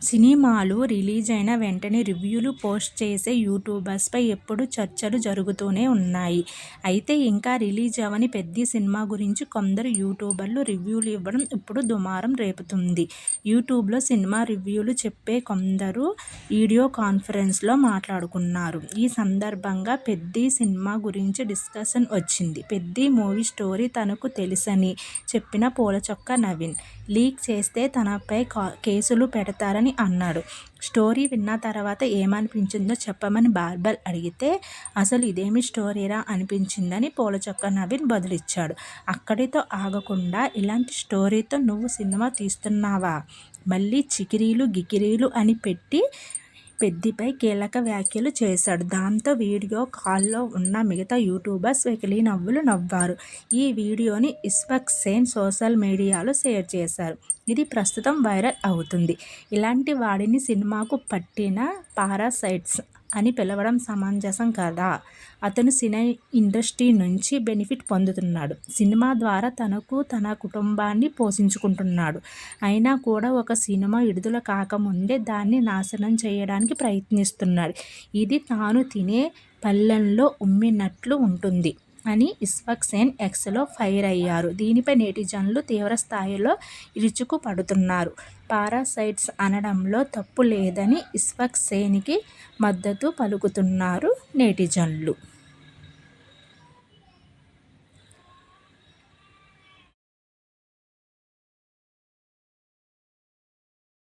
సినిమాలు రిలీజ్ అయిన వెంటనే రివ్యూలు పోస్ట్ చేసే యూట్యూబర్స్పై ఎప్పుడూ చర్చలు జరుగుతూనే ఉన్నాయి. అయితే ఇంకా రిలీజ్ అవ్వని 'పెద్ది' సినిమా గురించి కొందరు యూట్యూబర్లు రివ్యూలు ఇవ్వడం ఇప్పుడు దుమారం రేపుతుంది. యూట్యూబ్లో సినిమా రివ్యూలు చెప్పే కొందరు వీడియో కాన్ఫరెన్స్లో మాట్లాడుకున్నారు. ఈ సందర్భంగా 'పెద్ది' సినిమా గురించి డిస్కషన్ వచ్చింది. 'పెద్ది' మూవీ స్టోరీ తనకు తెలుసని చెప్పిన పూలచొక్క నవీన్, లీక్ చేస్తే తనపై కేసులు పెడతారని అన్నాడు. స్టోరీ విన్న తర్వాత ఏమనిపించిందో చెప్పమని బార్బర్ అడిగితే అసలు ఇదేమి స్టోరీరా అనిపించిందని పూలచొక్క నవీన్ బదులిచ్చాడు. అక్కడితో ఆగకుండా ఇలాంటి స్టోరీతో నువ్వు సినిమా తీస్తున్నావా, మళ్ళీ చికిరీలు గికిరీలు అని పెట్టి పెద్దిపై కీలక వ్యాఖ్యలు చేశాడు. దాంతో వీడియో కాల్లో ఉన్న మిగతా యూట్యూబర్స్ వెకిలి నవ్వులు నవ్వారు. ఈ వీడియోని ఇష్ఫాక్ సేన్ సోషల్ మీడియాలో షేర్ చేశారు. ఇది ప్రస్తుతం వైరల్ అవుతుంది. ఇలాంటి వాడిని సినిమాకు పట్టిన పారాసైట్స్ అని పిలవడం సమంజసం కాదా? అతను సినీ ఇండస్ట్రీ నుంచి బెనిఫిట్ పొందుతున్నాడు. సినిమా ద్వారా తనకు తన కుటుంబాన్ని పోషించుకుంటున్నాడు. అయినా కూడా ఒక సినిమా విడుదల కాకముందే దాన్ని నాశనం చేయడానికి ప్రయత్నిస్తున్నాడు. ఇది తాను తినే పళ్ళెంలో ఉమ్మినట్లు ఉంటుంది అని ఇష్ఫాక్ సేన్ ఎక్స్లో ఫైర్ అయ్యారు. దీనిపై నెటిజన్లు తీవ్రస్థాయిలో విరుచుకుపడుతున్నారు. పారాసైట్స్ అనడంలో తప్పు లేదని ఇష్ఫాక్ సేన్కి మద్దతు పలుకుతున్నారు నెటిజన్లు.